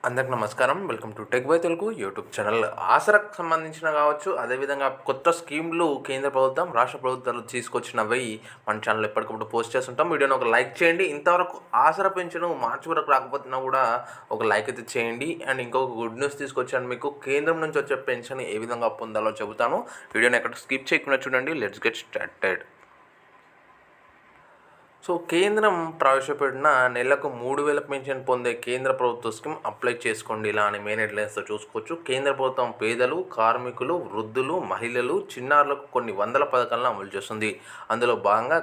అందరికి నమస్కారం. Welcome to tech by Telugu YouTube channel. ఆసరాకు సంబంధించిన కావచ్చు, అదేవిధంగా కొత్త స్కీమ్లు కేంద్ర ప్రభుత్వం, రాష్ట్ర ప్రభుత్వాలు తీసుకొచ్చినవి మన ఛానల్ ఎప్పటికప్పుడు పోస్ట్ చేస్తుంటాం. వీడియోని ఒక లైక్ చేయండి. ఇంతవరకు ఆసరా పెన్షన్ మార్చి వరకు రాకపోతున్నా కూడా ఒక లైక్ అయితే చేయండి. అండ్ ఇంకొక గుడ్ న్యూస్ తీసుకొచ్చాను మీకు. కేంద్రం నుంచి వచ్చే పెన్షన్ ఏ విధంగా పొందాలో చెబుతాను. వీడియోని ఎక్కడ స్కిప్ చేయకుండా చూడండి. Let's get started. సో కేంద్రం ప్రవేశపెట్టిన నెలకు 3,000 పెన్షన్ పొందే కేంద్ర ప్రభుత్వ స్కీమ్ అప్లై చేసుకోండి ఇలా అని మెయిన్ హెడ్లైన్స్తో చూసుకోవచ్చు. కేంద్ర ప్రభుత్వం పేదలు, కార్మికులు, వృద్ధులు, మహిళలు, చిన్నారులకు కొన్ని వందల పథకాలను అమలు చేస్తుంది. అందులో భాగంగా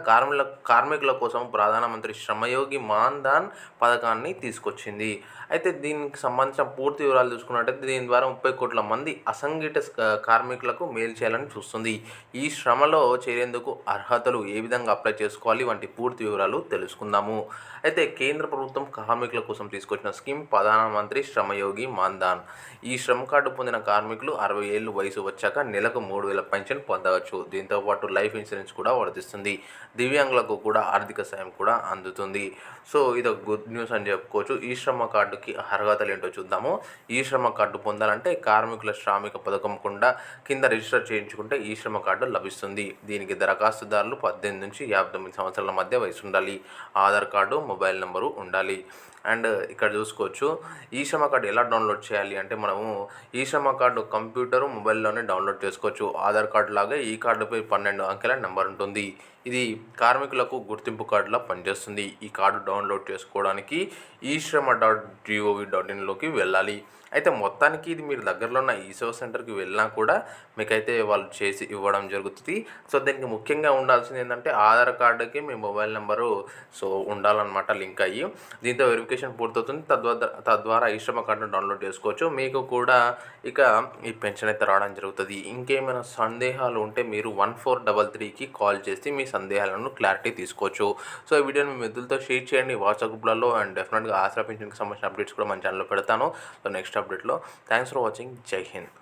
కార్మికుల కోసం ప్రధానమంత్రి శ్రమయోగి మాన్ ధన్ పథకాన్ని తీసుకొచ్చింది. అయితే దీనికి సంబంధించిన పూర్తి వివరాలు చూసుకున్నట్టయితే దీని ద్వారా 30 కోట్ల మంది అసంఘటిత కార్మికులకు మేలు చేయాలని చూస్తుంది. ఈ శ్రమలో చేరేందుకు అర్హతలు ఏ విధంగా అప్లై చేసుకోవాలి వంటి పూర్తి వివరాలు తెలుసుకుందాము. అయితే కేంద్ర ప్రభుత్వం కార్మికుల కోసం తీసుకొచ్చిన స్కీమ్ ప్రధానమంత్రి శ్రమయోగి మాన్ ధన్. ఈ శ్రమ కార్డు పొందిన కార్మికులు 60 ఏళ్ళు వయసు వచ్చాక నెలకు 3,000 పెన్షన్ పొందవచ్చు. దీంతోపాటు లైఫ్ ఇన్సూరెన్స్ కూడా వర్తిస్తుంది. దివ్యాంగులకు కూడా ఆర్థిక సాయం కూడా అందుతుంది. సో ఇది ఒక గుడ్ న్యూస్ అని చెప్పుకోవచ్చు. ఈ శ్రమ కార్డుకి అర్హతలు ఏంటో చూద్దాము. ఈ శ్రమ కార్డు పొందాలంటే కార్మికుల శ్రామిక పథకం కింద రిజిస్టర్ చేయించుకుంటే ఈ శ్రమ కార్డు లభిస్తుంది. దీనికి దరఖాస్తుదారులు 18 నుంచి 59 సంవత్సరాల మధ్య వయసు ఉండాలి. ఆధార్ కార్డు, మొబైల్ నెంబరు ఉండాలి. అండ్ ఇక్కడ చూసుకోవచ్చు ఈ శ్రమ కార్డు ఎలా డౌన్లోడ్ చేయాలి అంటే మనము ఈ శ్రమ కార్డు కంప్యూటర్, మొబైల్లోనే డౌన్లోడ్ చేసుకోవచ్చు. ఆధార్ కార్డు లాగా ఈ కార్డుపై 12 అంకెల నెంబర్ ఉంటుంది. ఇది కార్మికులకు గుర్తింపు కార్డులా పనిచేస్తుంది. ఈ కార్డు డౌన్లోడ్ చేసుకోవడానికి eShrama.gov.in వెళ్ళాలి. అయితే మొత్తానికి ఇది మీరు దగ్గరలో ఉన్న ఈసేవ సెంటర్కి వెళ్ళినా కూడా మీకైతే వాళ్ళు చేసి ఇవ్వడం జరుగుతుంది. సో దీనికి ముఖ్యంగా ఉండాల్సింది ఏంటంటే ఆధార్ కార్డుకి మీ మొబైల్ నెంబరు ఉండాలన్నమాట లింక్ అయ్యి. దీంతో వెరిఫికేషన్ పూర్తవుతుంది. తద్వారా ఈ శ్రమ కార్డును డౌన్లోడ్ చేసుకోవచ్చు. మీకు కూడా ఇక ఈ పెన్షన్ అయితే రావడం జరుగుతుంది. ఇంకేమైనా సందేహాలు ఉంటే మీరు 1433కి కాల్ చేసి మీ సందేహాలను క్లారిటీ తీసుకోవచ్చు. సో ఈ వీడియోని మీ మిత్రులతో షేర్ చేయండి వాట్సాప్ గ్రూప్లలో. అండ్ డెఫినెట్గా ఆసరా పెన్షన్కి సంబంధించిన అప్డేట్స్ కూడా మన ఛానల్లో పెడతాను. సో నెక్స్ట్ అప్డేట్లో. Thanks for watching. జై హింద్.